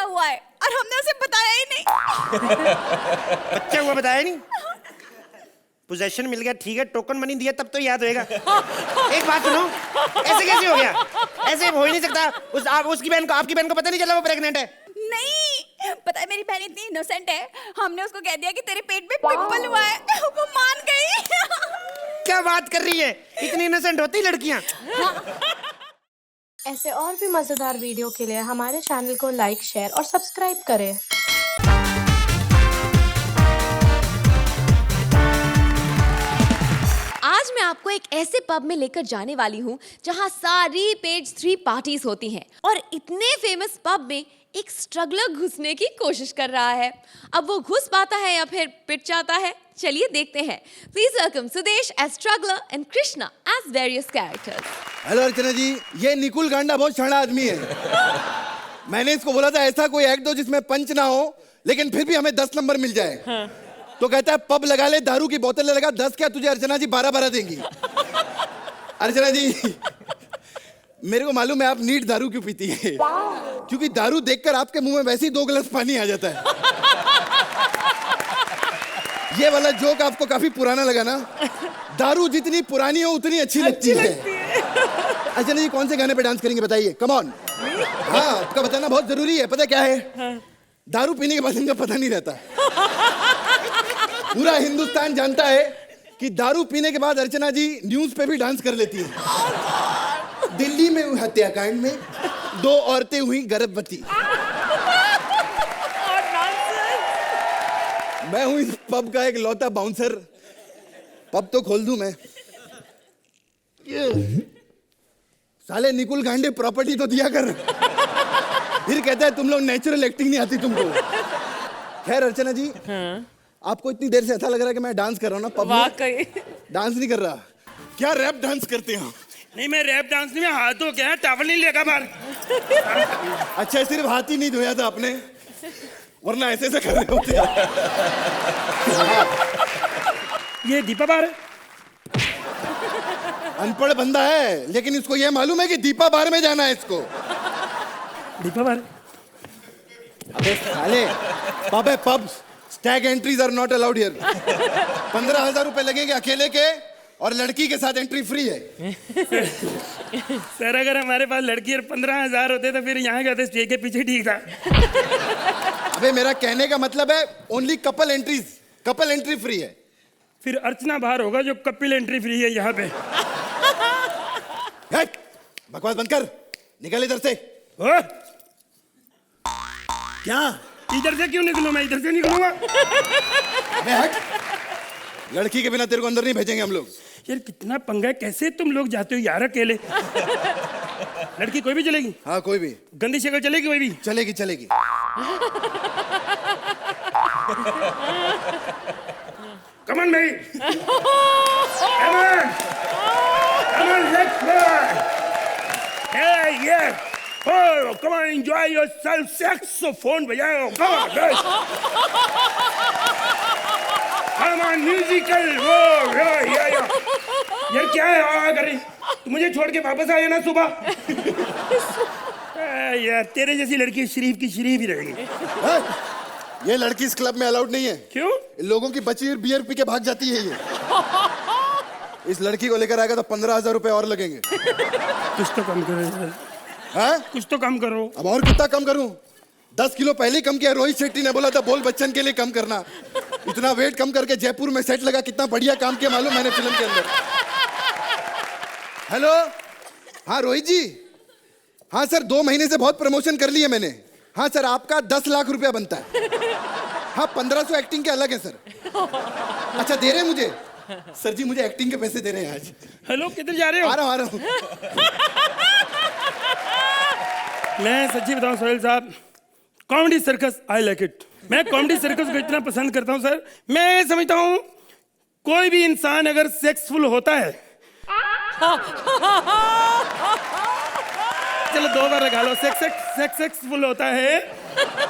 हुआ है और हमने उसे बताया ही नहीं। बच्चा हुआ बताया नहीं? पोजेशन मिल गया ठीक है, टोकन मनी दिया तब तो याद होएगा। एक बात सुनो, ऐसे कैसे हो गया? ऐसे हो ही नहीं सकता। उसकी बहन को, आपकी बहन को पता नहीं चला वो प्रेग्नेंट है? नहीं, पता है मेरी बहन इतनी इनोसेंट है, हमने उसको कह दिया कि तेरे पेट में पिंपल हुआ है, वो मान गई। क्या बात कर रही है? इतनी इनोसेंट होती लड़कियां? ऐसे और भी मजेदार वीडियो के लिए हमारे चैनल को लाइक, शेयर और सब्सक्राइब करें। आज मैं आपको एक ऐसे पब में लेकर जाने वाली हूँ जहाँ सारी पेज 3 पार्टीज होती हैं और इतने फेमस पब में एक स्ट्रगलर घुसने की कोशिश कर रहा है। अब वो घुस पाता है या फिर पिट जाता है, चलिए देखते हैं। Please welcome Sudesh as struggler and Krishna as various characters. Hello Archana ji, ये निकुल गांडा बहुत शाना आदमी है। मैंने इसको बोला था ऐसा कोई एक्ट दो जिसमें पंच ना हो, लेकिन फिर भी हमें 10 नंबर मिल जाए। तो कहता है पब लगा ले, दारू की बोतलें लगा, 10 क्या तुझे अर्चना जी 12-12 देंगी। अर्चना जी, मेरे को मालूम है आप नीट दारू क्यों पीती है, क्योंकि दारू देखकर आपके मुंह में वैसे ही 2 गिलास पानी आ जाता है। ये वाला जोक आपको काफी पुराना लगा ना? दारू जितनी पुरानी हो उतनी अच्छी लगती है। अर्चना जी कौन से गाने पे डांस करेंगे बताइए, कम ऑन। हाँ, आपका बताना बहुत जरूरी है। पता क्या है, दारू पीने के बाद इनका पता नहीं रहता। पूरा हिंदुस्तान जानता है कि दारू पीने के बाद अर्चना जी न्यूज पे भी डांस कर लेती है। दिल्ली में हुई हत्याकांड में 2 औरतें हुई गर्भवती। मैं हूं इस पब का एक लौता बाउंसर। पब तो खोल दूं मैं। साले निकुल गांडे प्रॉपर्टी तो दिया कर। फिर कहता है तुम लोग नेचुरल एक्टिंग नहीं आती तुमको। खैर अर्चना जी, आपको इतनी देर से ऐसा लग रहा है कि मैं डांस कर रहा हूँ ना पब में? वाकई डांस नहीं कर रहा। क्या रैप डांस करते हैं? नहीं, मैं रैप डांस नहीं, मैं हाथ धो के टॉवल नहीं लेगा बाहर। अच्छा, सिर्फ हाथ ही नहीं धोया था आपने, वरना ऐसे ऐसे कर रहे होते। ये दीपा बार है? अनपढ़ बंदा है, लेकिन इसको यह मालूम है कि दीपा बार में जाना है इसको। दीपा बार? अबे साले, पब है pub, stag entries are not allowed here. 15,000 रुपए लगेंगे अकेले के, और लड़की के साथ एंट्री फ्री है। सर अगर हमारे पास लड़की 15,000 होते तो फिर यहाँ गए थे, स्टेज के पीछे ठीक था। अबे मेरा कहने का मतलब है only couple entries, couple entry free है। फिर अर्चना बाहर होगा जो कपिल एंट्री फ्री है यहाँ पे। हट, बकवास बंद कर, निकल इधर से। ओ? क्या? इधर से क्यों निकलूं? मैं इधर से निकलूंगा। अबे हट, लड़की के बिना तेरे को अंदर नहीं भेजेंगे हम लोग। यार कितना पंगा है, कैसे तुम लोग जाते हो यार अकेले? लड़की कोई भी चलेगी? हाँ कोई भी। गंदी शक्ल चलेगी कोई भी? चलेगी चलेगी। कमन भाई, come on, come on let's play. Hey yeah, oh come on enjoy yourself, saxophone बजाओ, come on guys, come on musical, oh yeah. यार क्या है आवाज़ कर रही? तू मुझे छोड़ के वापस आ जाना सुबह। यार तेरे जैसी लड़की शरीफ की शरीफ ही रहेगी। ये लड़की इस क्लब में अलाउड नहीं है। क्यों? लोगों की बची हुई बियर पी के भाग जाती है ये। इस लड़की को लेकर आएगा तो 15,000 रुपए और लगेंगे। कुछ तो कम करो यार। हाँ? कुछ तो कम करो। अब और कितना कम करूं? 10 किलो पहले ही कम किया। रोहित शेट्टी ने बोला था बोल बच्चन के लिए कम करना। इतना वेट कम करके जयपुर में सेट लगा, कितना बढ़िया काम किया मालूम मैंने फिल्म के अंदर। हेलो, हाँ रोहित जी। हाँ सर, 2 महीने से बहुत प्रमोशन कर लिया मैंने। हाँ सर, आपका 10 लाख रुपया बनता है। हाँ 1500 एक्टिंग के अलग है सर। अच्छा दे रहे हैं मुझे? सर जी मुझे एक्टिंग के पैसे दे रहे हैं आज। हेलो किधर जा रहे हो? आ रहा हूँ। मैं सच्ची बताऊं सोहेल साहब, comedy circus I like it. मैं कॉमेडी सर्कस को इतना पसंद करता हूं सर, मैं समझता हूं कोई भी इंसान अगर सेक्सफुल होता है, चलो 2 बार लगा लो, सेक्सफुल होता है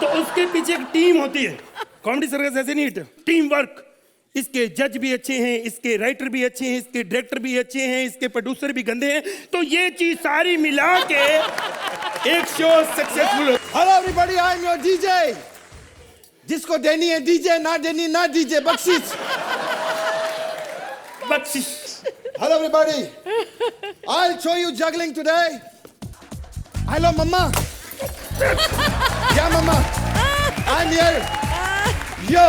तो उसके पीछे एक टीम होती है। कॉमेडी सर्कस ऐसे नहीं, टीम वर्क। इसके जज भी अच्छे हैं, इसके राइटर भी अच्छे हैं, इसके डायरेक्टर भी अच्छे हैं, इसके प्रोड्यूसर भी गंदे हैं, तो ये चीज सारी मिला के एक show successful. Hello everybody, everybody, I'm your DJ. जिसको देनी है डीजे, ना देनी ना डीजे, बख्शिश. बख्शिश. Hello everybody. I'll show you juggling today. Hello mama. Yeah mama. I'm here. Yo.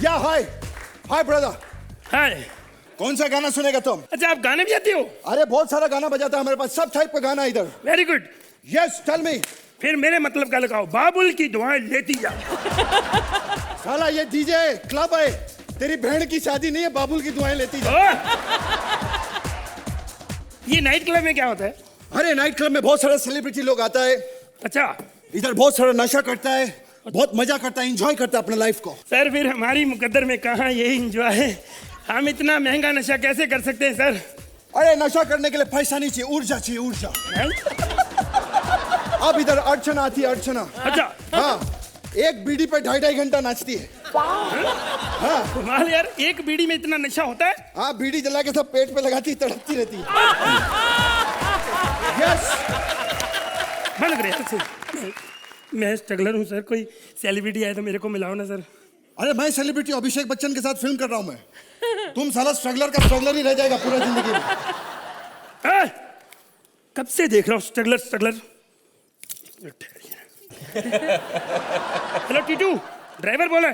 Yeah hi. Hi brother. हाय. कौन सा गाना सुनेगा तुम? अच्छा, आप गाने भी आते हो? अरे बहुत सारा गाना बजाता है हमारे पास, सब टाइप का गाना इधर. Very good. Yes, tell me. फिर मेरे मतलब का लगाओ, बाबुल की दुआएं लेती जा. साला ये डीजे क्लब है, तेरी बहन की शादी नहीं है, बाबुल की दुआएं लेती जा. ओ! ये नाइट क्लब में क्या होता है? अरे नाइट क्लब में बहुत सारे सेलिब्रिटी लोग आता है, अच्छा इधर बहुत सारा नशा करता है, बहुत मजा करता है, एंजॉय करता है अपने लाइफ को. सर, फिर हमारी मुकद्दर में कहाँ यही इंजॉय है? हम इतना महंगा नशा कैसे कर सकते हैं सर? अरे नशा करने के लिए पैसा नहीं चाहिए, ऊर्जा चाहिए, ऊर्जा. अब इधर अर्चना आती है, अर्चना. अच्छा. हाँ, एक बीड़ी पे 2.5 घंटा नाचती है. हाँ. कमाल यार, एक बीड़ी में इतना नशा होता है? हाँ, बीड़ी जला के सब पेट पे लगाती, तड़पती रहती है. यस. बंद करें यार सर. मैं स्ट्रगलर हूँ सर, कोई सेलिब्रिटी आए तो मेरे को मिलाओ ना सर. अरे मैं सेलिब्रिटी अभिषेक बच्चन के साथ फिल्म कर रहा हूँ मैं. तुम साला स्ट्रगलर का स्ट्रगलर ही रह जाएगा पूरा जिंदगी में. आ! कब से देख रहा हूँ struggler struggler. Hello Titu, driver बोला.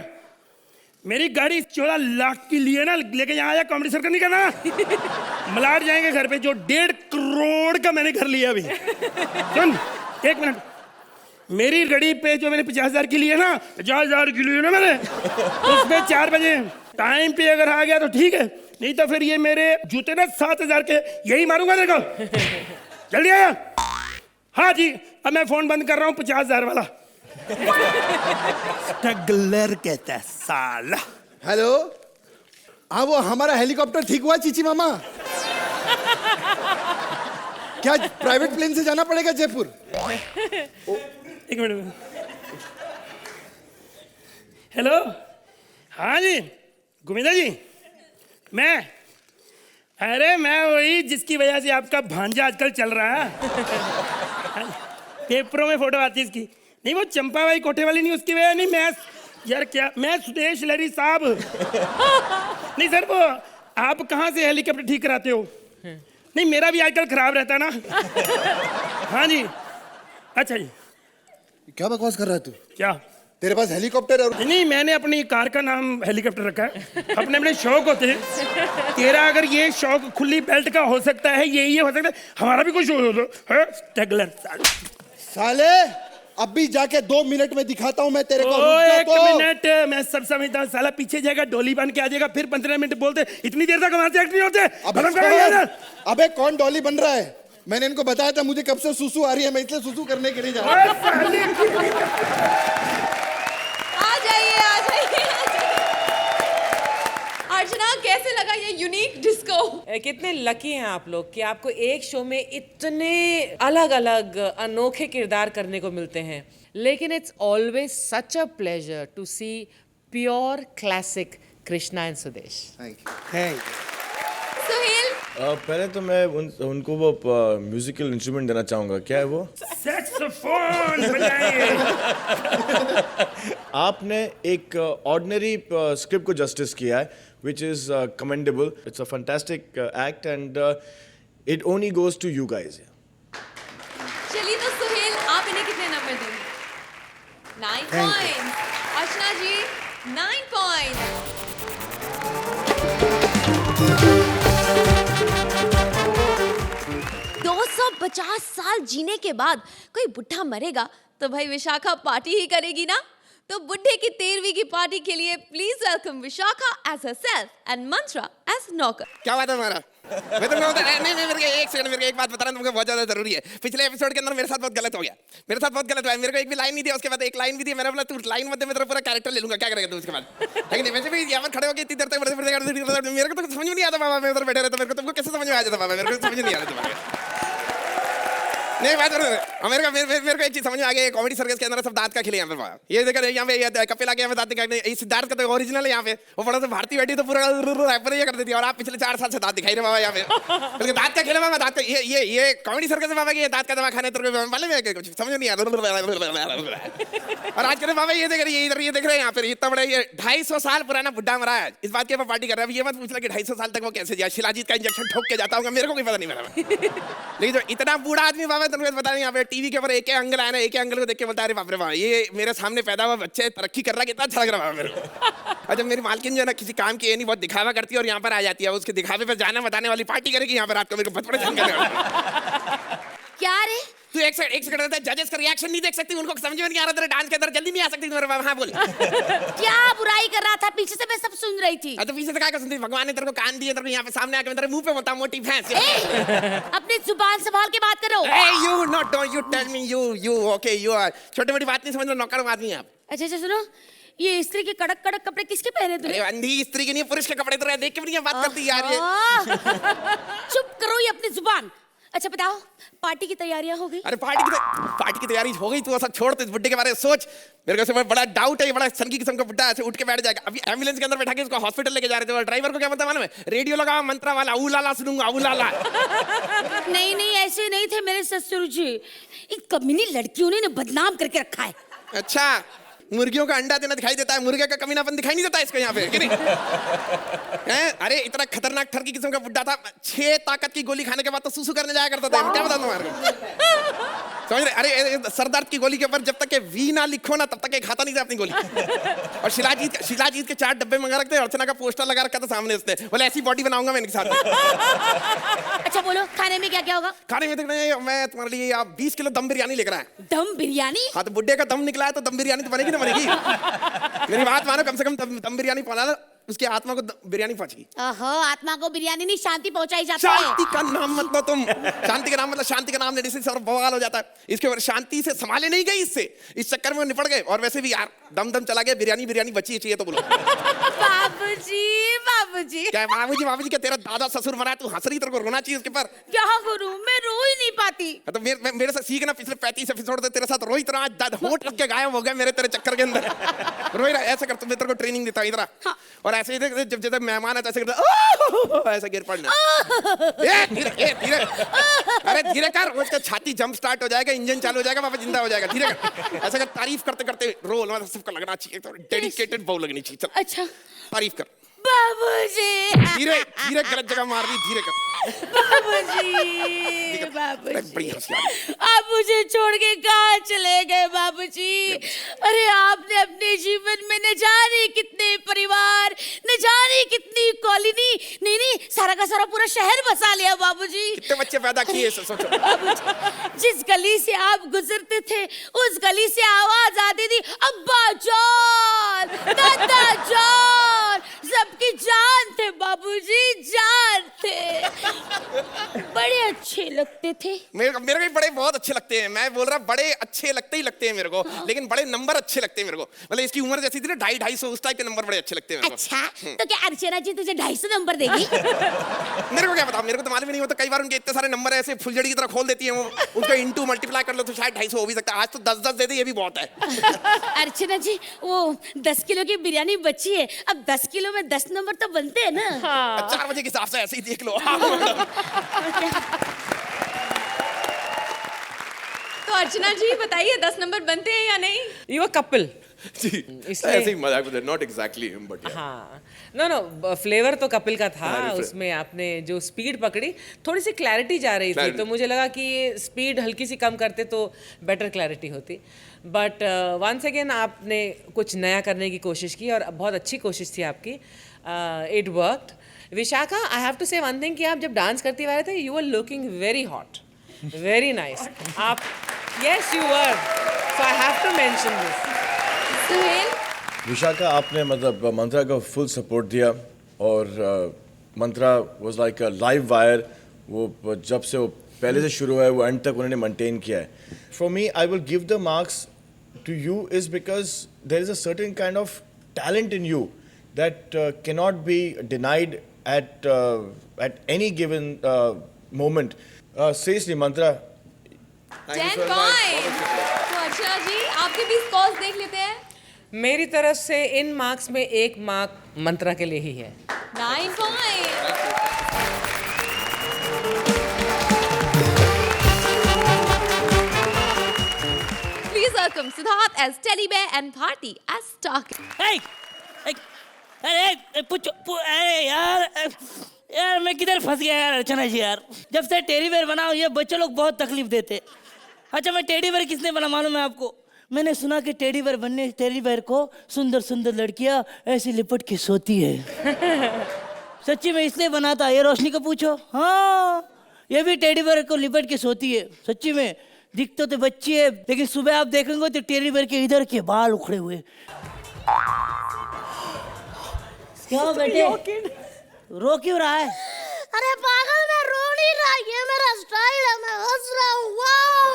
मेरी गाड़ी 14 लाख की लिए ना, लेके यहाँ आया, कॉमेडी सर्कल नहीं करना. मलाड जाएंगे घर पे, जो 1.5 करोड़ का मैंने घर लिया अभी. सुन, 1 मिनट. मेरी गाड़ी पे जो मैंने 50,000 की ली है ना, 50,000 की ली है ना मैंने, उसमें 4 बजे टाइम पे अगर आ गया तो ठीक है, नहीं तो फिर ये मेरे जूते ना 7,000 के यही मारूंगा तेरे को. जल्दी आया. हाँ जी, अब मैं फोन बंद कर रहा हूँ 50,000 वाला. स्ट्रगलर कहता है साला. हेलो. हाँ, वो हमारा हेलीकॉप्टर ठीक हुआ चीची मामा? क्या प्राइवेट प्लेन से जाना पड़ेगा जयपुर? 1 मिनट. हेलो. हाँ जी, गोविंदा जी. अरे मैं वही जिसकी वजह से आपका भांजा आजकल चल रहा है. पेपरों में फोटो आती है इसकी. नहीं, वो चंपा भाई कोठे वाली नहीं, उसकी वजह नहीं. मैं यार क्या, मैं सुदेश लहरी साहब. नहीं सर, वो आप कहाँ से हेलीकॉप्टर ठीक कराते हो? नहीं, मेरा भी आजकल खराब रहता है ना. हाँ जी. अच्छा जी. क्या बकवास कर रहा है तू? क्या तेरे पास हेलीकॉप्टर है? नहीं, मैंने अपनी कार का नाम हेलीकॉप्टर रखा है. अपने अपने शौक होते हैं. तेरा अगर ये शौक खुली बेल्ट का हो सकता है, ये हो सकता है, हमारा भी कुछ स्ट्रगलर. साले अब भी जाके 2 मिनट में दिखाता हूँ मैं तेरे को. 1 मिनट, मैं सब समझता हूँ. साला पीछे जाएगा, डोली बन के आ जाएगा, फिर 15 मिनट बोलते. इतनी देर तक हमारे एक्ट नहीं होते. अबे कौन डॉली बन रहा है? मैंने इनको बताया था मुझे कब से सुसु आ रही है, मैं इसलिए सुसु करने के लिए जा रहा हूँ. आ जाइए. अर्चना, कैसे लगा ये यूनिक डिस्को? कितने लकी हैं आप लोग कि आपको एक शो में इतने अलग अलग अनोखे किरदार करने को मिलते हैं. लेकिन it's always such a pleasure to see pure classic Krishna and Sudesh. Suhail, पहले तो मैं उनको वो म्यूजिकल इंस्ट्रूमेंट देना चाहूंगा. क्या है वो? सैक्सोफोन बजाइए. आपने एक ऑर्डिनरी स्क्रिप्ट को जस्टिस किया है, which is commendable. It's a fantastic act and it only goes to you guys. चलिए तो सुहेल, आप इन्हें कितने नंबर देंगे? 9 पॉइंट. अर्चना जी 9 पॉइंट. 250 साल जीने के बाद कोई बुढ़ा मरेगा तो भाई विशाखा पार्टी ही करेगी ना. तो बुढ़े की 13वीं की पार्टी के लिए please welcome Vishakha as herself and Mantra as नौकर. क्या बात है तुम्हारा? मैं तुमको नहीं मेरे को एक सेकंड, मेरे को एक बात बताना तुमको बहुत ज्यादा जरूरी है. पिछले एपिसोड के अंदर मेरे साथ बहुत गलत हो गया. मेरे साथ बहुत गलत हुआ. मेरे को एक भी लाइन नहीं दी, उसके बाद एक लाइन भी दी. मैंने बोला तू लाइन मत दे, मैं तेरा पूरा कैरेक्टर ले लूंगा. क्या करेगा तू उसके बाद? लेकिन वैसे भी यहाँ पर खड़े होकर इतनी देर तक मेरे को तो समझ नहीं आता बाबा. मैं उधर बैठे रहता, मेरे को तुमको कैसे समझ में आ जाता बाबा? मेरे को समझ नहीं आ रहा तुम्हारे. नहीं बात मेरे को एक चीज समझ में आ गई, कॉमेडी सर्कस के अंदर सब दांत का खेले यहाँ पे। ये देखो यहाँ पे कपिल आके यहाँ पे दांत दिखाई, ये सिद्धार्थ का तो ओरिजिनल है यहाँ पे। वो बड़ा से भारती बैठी तो पूरा रैपर ये कर देती है, और आप पिछले 4 साल से दांत दिखाई रहे बाबा यहाँ पे। दांत का खेले बाबा, दांत का ये कॉमेडी सर्कस है बाबा की, ये दांत का दवा खाने तेरे को मालूम है कुछ समझ नहीं आता। और आज के बाबा ये देख रहे हैं, इधर ये देख रहे हैं यहाँ पे इतना बड़ा ये 250 साल पुराना बुड्ढा मरा है, इस बात की पार्टी कर रहा है। ये मत पूछना कि 250 साल तक वो कैसे जिया, शिलाजीत का इंजेक्शन ठोक के जाता होगा, मेरे को कोई पता नहीं मेरा। लेकिन जो इतना बूढ़ा आदमी बाबा तुमको पता नहीं, यहाँ पे टीवी के ऊपर एक अंकल आया ना, एक अंकल को देख के बोलता है बाप रे बाप, ये मेरे सामने पैदा हुआ बच्चे तरक्की कर रहा है, कितना अच्छा लग रहा है मेरे को। अच्छा मेरी मालकिन जो है ना किसी काम की ये नहीं, बहुत दिखावा करती है और यहाँ पर आ जाती है, उसके दिखावे पर जाना बताने वाली पार्टी करेगी यहाँ पर रात को, मेरे को बहुत बड़े क्या रे? तू एक सेकंड रहता है, जजेस का रिएक्शन नहीं देख सकती, उनको समझ में नहीं आ रहा, तेरे डांस के अंदर जल्दी नहीं आ सकती तुम्हारे बाबा। हाँ बोल। क्या बुराई कर रहा था पीछे से, मैं सब सुन रही थी। तो पीछे से क्या कर सुनती, भगवान ने तेरे को कान दिए, तेरे को यहाँ पे सामने आके तेरे मुंह पे बोलता मोटी भैंस। अपनी जुबान संभाल के बात करो। You not don't you tell me you okay you are छोटी मोटी बात नहीं समझ, नौकर आदमी आप। अच्छा सुनो, ये स्त्री के कड़क कड़क कपड़े किसके पहने अरे तूने? अंधी स्त्री के नहीं, पुरुष के कपड़े तो देख के भी नहीं बात करती यार ये। चुप करो ये अपनी जुबान। अच्छा बताओ, पार्टी की तैयारियां हो गई? अरे पार्टी की तैयारी हो गई, तू ऐसा छोड़, इस बुड्ढे के बारे में सोच। मेरे को इसमें बड़ा डाउट है, ये बड़ा सनकी किस्म का बुड्ढा ऐसे उठ के बैठ जाएगा। अभी एम्बुलेंस के अंदर बैठा के इसको हॉस्पिटल लेके जा रहे थे, और ड्राइवर को क्या पता मालूम है, रेडियो लगा मंत्रा वाला ऊलाला सुनूंगा ऊलाला। नहीं ऐसे नहीं थे मेरे ससुर जी, इन कमीनी लड़कियों ने बदनाम करके रखा है। अच्छा मुर्गियों का अंडा देना दिखाई देता है, मुर्गे का कमीनापन दिखाई नहीं देता इसको यहाँ पे, कि नहीं? अरे इतना खतरनाक ठरकी किस्म का बुड्ढा था, 6 ताकत की गोली खाने के बाद तो सुसु करने जाया करता था। क्या बताऊं तुम्हारे को, समझ रहे? अरे सरदार की गोली के ऊपर जब तक वी ना लिखो ना तब तक ये खाता नहीं था अपनी गोली। और शिलाजीत के 4 डब्बे मंगा रखते, अर्चना का पोस्टर लगा रखा था सामने उसने, बोले ऐसी बॉडी बनाऊंगा मैं इनके साथ। अच्छा बोलो, खाने में क्या क्या होगा? खाने में देखना, मैं तुम्हारे लिए 20 किलो दम बिरयानी लेकर आया। दम बिरयानी? हाँ तो बुड्ढे का दम निकला है तो दम बिरयानी तो बनेगी ना बनेगी। मेरी बात मानो, कम से कम दम बिरयानी पहुंचा, उसकी आत्मा को बिरयानी पहुंची। आत्मा को बिरयानी नहीं, शांति पहुंचाई जाती है। शांति का नाम मत लो तुम, शांति का नाम मतलब शांति का नाम लेने से और बवाल हो जाता है। इसके ऊपर शांति से संभाले नहीं गई, इससे इस चक्कर में निपट गए। और वैसे भी यार दम चला गया, बिरयानी बची चाहिए तो बोलो। बाबूजी क्या बाबूजी क्या, तेरा दादा ससुर मरा, तू हंस रही, तेरे को रोना चाहिए उसके पर। क्या करूं, मैं रो ही नहीं पाती। तो मेरे से सीखना, पिछले 35 एपिसोड तेरे साथ रोई तरह आज होठ रख के गायब हो गया मेरे तेरे चक्कर के अंदर। रोई रहा ऐसा कर, मैं तेरे को ट्रेनिंग देता हूं इधर। और ऐसे ही जब मेहमान है ऐसे करता, ऐसे गिर पड़ना। धीरे अरे धीरे कर, उसका छाती जंप स्टार्ट हो जाएगा, इंजन चालू हो जाएगा, वापस जिंदा हो जाएगा। धीरे कर, ऐसा कर, तारीफ करते करते रोल मतलब सबको लगना चाहिए, तो डेडिकेटेड बहू लगनी चाहिए। चल अच्छा तारीफ कर बाबूजी। धीरे गलत जगह मार दी, धीरे कर। बड़ी हंसी आ रही। आप मुझे छोड़ के कहाँ चले गए बाबूजी? अरे आपने अपने जीवन में न जाने कितने परिवार, न जाने कितनी कॉलोनी, नहीं सारा का सारा पूरा शहर बसा लिया बाबूजी। कितने बच्चे पैदा किए सोचो। बाबूजी, जिस गली से आप गुजरते थे उस गली से आवाज आती थी, अब्बा जान, दादा जान, सबकी जान थे बाबूजी, जान थे। बड़े अच्छे लगते थे। मेरे को भी बड़े बहुत अच्छे लगते हैं। मैं बोल रहा बड़े अच्छे लगते ही मेरे को, लेकिन बड़े नंबर अच्छे लगते हैं मेरे को। मतलब इसकी उम्र जैसी थी ना 250 उस टाइप के नंबर बड़े अच्छे लगते हैं मेरे को। अच्छा तो क्या अर्चना जी तुझे 250 नंबर देगी? मेरे को क्या पता, मेरे को तो मालूम ही नहीं होता। कई बार उनके इतने सारे नंबर ऐसे फुलझड़ी की तरह खोल देती है वो, उनको इंटू मल्टीप्लाई कर लो तो शायद 250 हो भी सकता है। आज तो 10 दे दे, ये भी बहुत है। अर्चना जी वो 10 किलो की बिरयानी बची है, अब 10 किलो में 10 नंबर तो बनते हैं ना। 4 बजे के हिसाब से ऐसे ही देख लो। तो अर्चना जी बताइए 10 नंबर बनते हैं या नहीं? यू अ कपल जी इसलिए- ऐसे ही मजाक में, नॉट एग्जैक्टली हिम बट हाँ नो फ्लेवर तो कपिल का था। हाँ, उसमें आपने जो स्पीड पकड़ी, थोड़ी सी क्लैरिटी जा रही थी, तो मुझे लगा कि ये स्पीड हल्की सी कम करते तो बेटर क्लैरिटी होती। बट वंस अगेन आपने कुछ नया करने की कोशिश की और बहुत अच्छी कोशिश थी आपकी। It worked. Vishakha, I have to say one thing कि आप जब डांस करती हुए थे, you are looking very hot, very nice. आप yes you were, so I have to mention this. Suhail, Vishakha, आपने मतलब मंत्रा को फुल सपोर्ट दिया और Mantra was like a live wire. वो जब से वो पहले से शुरू हुआ है वो एंड तक उन्होंने मेंटेन किया है। For me, I will give the marks to you is because there is a certain kind of talent in you that cannot be denied at any given moment. Seriously, Mantra, 10 point. तो अर्चना जी आपके भी scores देख लेते हैं। मेरी तरफ से इन marks में 1 मार्क मंत्रा के लिए ही है। 9 point. Please welcome Siddharth as Teddy Bear and Bharti as Stark. अरे यार मैं किधर फंस गया यार अर्चना जी यार। जब से टेडी बेयर बना ये बच्चे लोग बहुत तकलीफ देते। अच्छा मैं टेडी बेयर किसने बना मालूम है आपको? मैंने सुना कि टेडी बेयर को सुंदर सुंदर लड़कियां ऐसी लिपट के सोती है। सच्ची में इसलिए बना था। ये रोशनी को पूछो। हाँ ये भी टेडी बेयर को लिपट के सोती है। सच्ची में दिखते तो बच्ची है लेकिन सुबह आप देखेंगे तो टेडी बेयर के इधर के बाल उखड़े हुए। क्यों बेटे रो क्यों रहा है? अरे पागल मैं रो नहीं रहा, ये मेरा स्टाइल है, मैं हंस रहा हूँ। Wow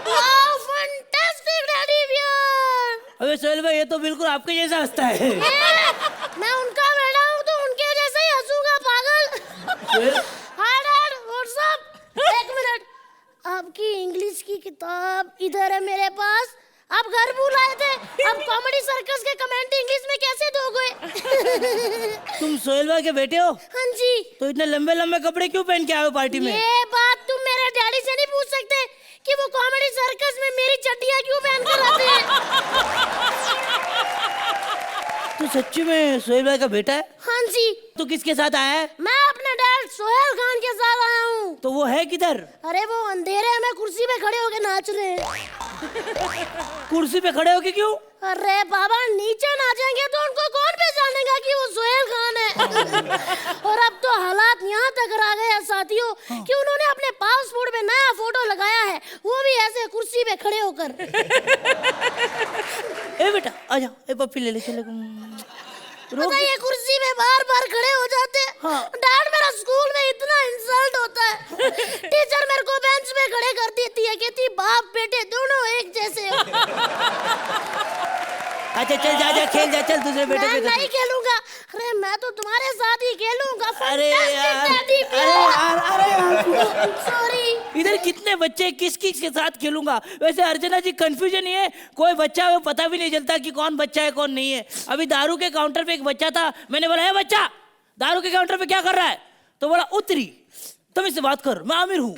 wow fantastic teddy bear. अबे सोहेल भाई ये तो बिल्कुल आपके जैसा हंसता है। मैं उनका बेटा हूँ तो उनके जैसे ही हंसूंगा पागल। Hi dad what's up? एक मिनट, आपकी इंग्लिश की किताब इधर है मेरे पास। आप घर भूल आए थे, अब कॉमेडी सर्कस के कमेंट इंग्लिश में कैसे दोगे? तुम सोहेल भाई के बेटे हो? हाँ जी। तो इतने लंबे लंबे कपड़े क्यों पहन के आए हो पार्टी में? ये बात तुम मेरे डैडी से नहीं पूछ सकते कि वो कॉमेडी सर्कस में मेरी चड्डियां क्यों पहन कर आते हैं। तू सच्ची में सोहेल भाई का बेटा है? हाँ जी। तू किसके साथ आया है? मैं अपने डैड सोहेल खान के साथ आया हूँ। तो वो है किधर? अरे वो अंधेरे में कुर्सी पे खड़े होके नाच रहे हैं। कुर्सी पे खड़े होके क्यों? अरे बाबा नीचे नाचेंगे तो उनको कौन पहचानेगा कि वो सोहेल खान है। और अब तो हालात यहाँ तक आ गए हैं साथियों कि उन्होंने अपने पासपोर्ट में नया फोटो लगाया है, वो भी ऐसे कुर्सी पे खड़े होकर। ए बेटा आजा, ए पप्पी ले ले चले। पता ये कुर्सी में बार बार खड़े हो जाते हैं। हाँ। डैड मेरा स्कूल में इतना इंसल्ट होता है। टीचर मेरे को बेंच पे खड़े कर देती है, कहती बाप बेटे दोनों एक जैसे हो। अच्छा चल जा जा खेल जा, चल दूसरे बेटे मैं के नहीं खेलूंगा। अरे मैं तो तुम्हारे साथ ही खेलूंगा। अरे यार सॉरी। इधर कितने बच्चे किस किस के साथ खेलूंगा? वैसे अर्चना जी कंफ्यूजन ये है, कोई बच्चा है पता भी नहीं चलता कि कौन बच्चा है कौन नहीं है। अभी दारू के काउंटर पे एक बच्चा था, मैंने बोला है बच्चा दारू के काउंटर पे क्या कर रहा है? तो बोला उतरी, तुम इससे बात कर, मैं आमिर हूँ।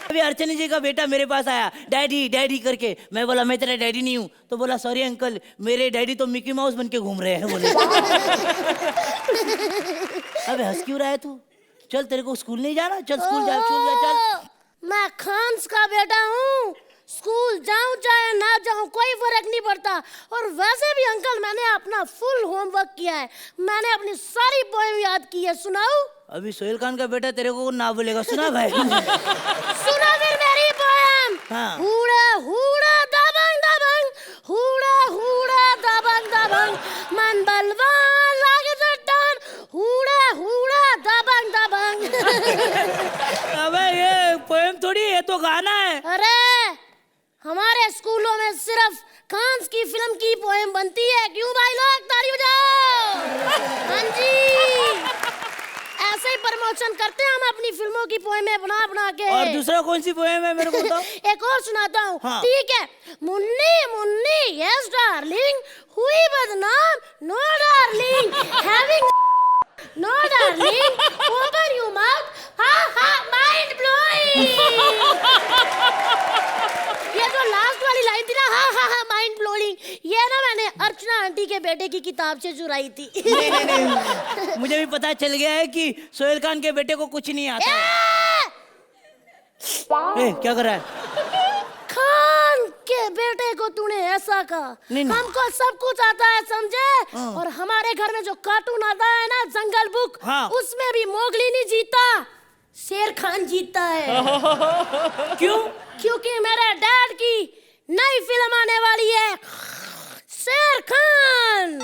अभी अर्चना जी का बेटा मेरे पास आया, डैडी डैडी करके। मैं बोला मैं तेरा डैडी नहीं हूँ। तो बोला सॉरी अंकल, मेरे डैडी तो मिकी माउस बन के घूम रहे हैं। बोले अबे हंस क्यों रहा है तू? चल तेरे को स्कूल नहीं जाना, चल स्कूल जा चल। मैं खान्स का बेटा हूँ, स्कूल जाऊं चाहे ना जाऊं कोई फर्क नहीं पड़ता। और वैसे भी अंकल मैंने अपना फुल होमवर्क किया है, मैंने अपनी सारी पोएम याद की है। सुनाऊं? अभी सोहेल खान का बेटा तेरे को ना बोलेगा, सुना भाई। सुना फिर मेरी पोएम। हाँ। हुड़ा हुड़ा दबंग दबंग, हुड़ा हुड़ा दबंग दबंग, मन बलवान लागे चट्टान, हुड़ा हुड़ा दबंग दबंग। अबे ये पोएम थोड़ी है, तो गाना है। अरे हमारे स्कूलों में सिर्फ खान्स की फिल्म की पोएम बनती है। क्यों भाई लोग ताली बजाओ। हाँ जी, ऐसे ही प्रमोशन करते हैं हम अपनी फिल्मों की पोएमें बना बना के। और दूसरा कौन सी पोएम है मेरे को बताओ? एक और सुनाता हूँ। हाँ। ठीक है। मुन्नी मुन्नी यस डार्लिंग, हुई बदनाम no darling, having no darling, open your mouth, हा हा माइंड ब्लोइंग। ये जो लास्ट वाली लाइन थी ना, हा हा हा माइंड ब्लोइंग, ये ना मैंने अर्चना आंटी के बेटे की किताब से चुराई थी। नहीं, मुझे भी पता चल गया है कि सोहेल खान के बेटे को कुछ नहीं आता। ए, क्या कर रहा है? खान के बेटे को तूने ऐसा कहा। नहीं। हमको सब कुछ आता है समझे। और हमारे घर में जो कार्टून आता है ना जंगल बुक, हाँ। उसमें भी मोगली नहीं जीता, शेर खान जीता है। क्यों? क्योंकि मेरे डैड की नई फिल्म आने वाली है, शेर खान।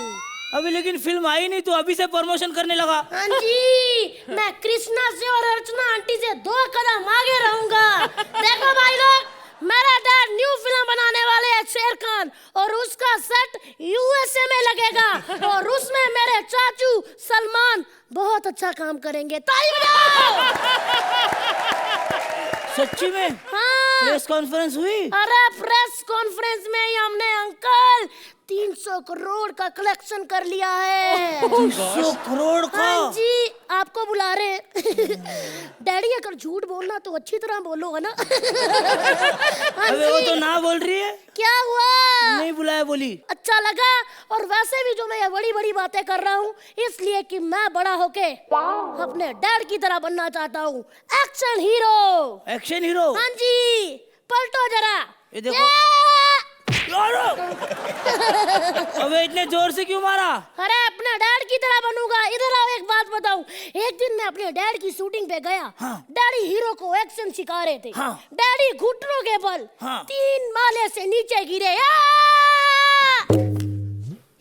अभी लेकिन फिल्म आई नहीं, तो अभी से प्रमोशन करने लगा। हाँ जी, मैं कृष्णा से और अर्चना आंटी से 2 कदम आगे रहूंगा। देखो भाई लोग, मेरा डैड न्यू फिल्म बनाने वाले हैं शेर खान, और उसका सेट यूएसए में लगेगा, और उसमें मेरे चाचू सलमान बहुत अच्छा काम करेंगे। ताली बजाओ। सच्ची में हाँ प्रेस कॉन्फ्रेंस हुई? अरे प्रेस कॉन्फ्रेंस में ही हमने अंकल 300 करोड़ का कलेक्शन कर लिया है। 300 करोड़ का? हाँ जी, आपको बुला रहे हैं। डैडी अगर झूठ बोलना तो अच्छी तरह बोलो है ना। हाँ अबे वो जी। तो ना बोल रही है। क्या हुआ? नहीं बुलाया बोली। अच्छा लगा। और वैसे भी जो मैं ये बड़ी बड़ी बातें कर रहा हूँ इसलिए कि मैं बड़ा होके अपने डैड की तरह बनना चाहता हूँ। Action hero. Action hero? हाँ जी, पलटो जरा। ये देखो। अबे इतने जोर से क्यों मारा? अरे अपने डैड की तरह बनूंगा। इधर आओ, एक बात बताऊं। एक दिन मैं अपने डैड की शूटिंग पे गया। हाँ। डैडी हीरो को एक्शन सिखा रहे थे। हाँ। डैडी घुटनों के बल हाँ। 3 माले से नीचे गिरे।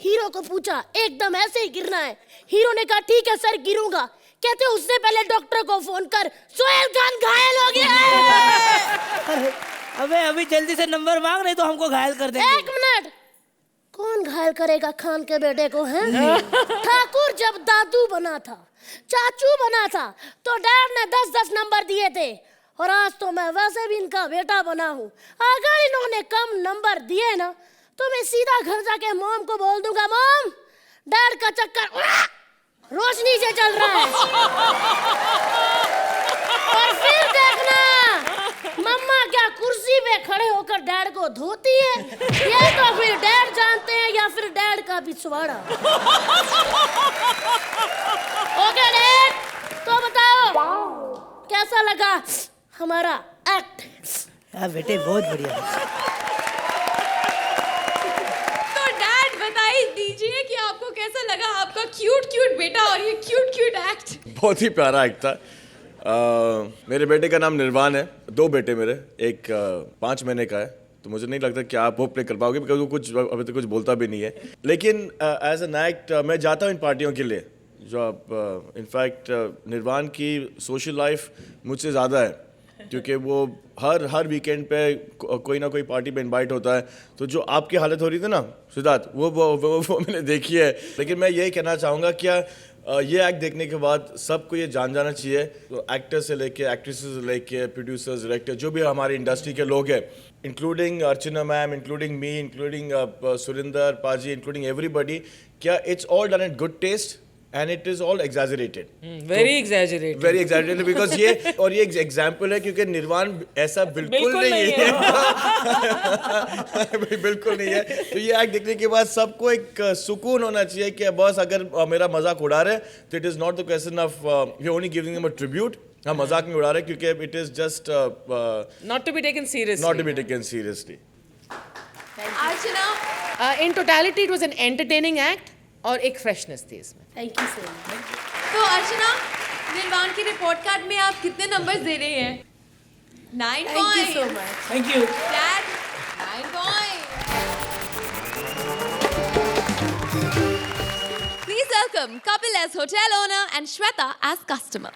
हीरो को पूछा एकदम ऐसे ही गिरना है। हीरो ने कहा ठीक है सर गिरूंगा। कहते उससे पहले डॉक्टर को फोन कर, सोहेल खान घायल हो गया है। अबे अभी जल्दी से नंबर मांग, नहीं तो हमको घायल कर देंगे। 1 मिनट, कौन घायल करेगा खान के बेटे को है? ठाकुर जब दादू बना था, चाचू बना था, तो डैड ने 10-10 नंबर दिए थे। और आज तो मैं वैसे भी इनका बेटा बना हूँ। अगर इन्होंने कम नंबर दिए ना तो मैं सीधा घर जाके मॉम को बोल दूंगा, मॉम डैड का चक्कर रोशनी से चल रहा है। और फिर देखना मम्मा क्या कुर्सी पे खड़े होकर डैड को धोती है। ये तो फिर डैड जानते हैं या फिर डैड का पिछवाड़ा। ओके डैड, तो बताओ कैसा लगा हमारा एक्ट? हाँ बेटे बहुत बढ़िया। तो डैड बताइए दीजिए कि आपको कैसा लगा आपका क्यूट क्यूट बेटा और ये क्यूट क्यूट एक्ट? बहुत ही प्यारा एक्ट था। मेरे बेटे का नाम निर्वाण है। 2 बेटे मेरे, एक 5 महीने का है, तो मुझे नहीं लगता कि आप वो प्ले कर पाओगे बिकॉज वो कुछ अभी तक कुछ बोलता भी नहीं है। लेकिन एज एन एक्ट मैं जाता हूँ इन पार्टियों के लिए जो आप इनफैक्ट निर्वाण की सोशल लाइफ मुझसे ज़्यादा है क्योंकि वो हर वीकेंड पे कोई ना कोई पार्टी पे इनवाइट होता है। तो जो आपकी हालत हो रही थी ना सिद्धार्थ, वो मैंने देखी है। लेकिन मैं यही कहना चाहूँगा क्या ये एक्ट देखने के बाद सबको ये जान जाना चाहिए, तो एक्टर से लेके एक्ट्रेसेस से लेके प्रोड्यूसर्स डायरेक्टर जो भी हमारी इंडस्ट्री के लोग हैं, including Archana ma'am, including me, including Surinder paaji, including everybody, क्या it's all done at good taste and it is all exaggerated. Very exaggerated. Very exaggerated because ये और ये एग्जाम्पल है क्योंकि निर्वाण ऐसा बिल्कुल नहीं है। बिल्कुल नहीं है। तो ये एक्ट देखने के बाद सबको एक सुकून होना चाहिए कि बॉस अगर मेरा मजाक उड़ा रहे तो it is not the question of you're only giving them a tribute. हम मजाक नहीं उड़ा रहे क्योंकि it is just Not to be taken seriously. not to be taken seriously. Archana, In totality, it was an entertaining act और एक freshness थी इसमें। Thank you so much. तो अर्चना निर्वाण की रिपोर्ट कार्ड में आप कितने नंबर्स दे रहे हैं? 9 thank you so point. Much. Thank you. Dad 9 point. Please welcome Kapil as hotel owner and Shweta as customer.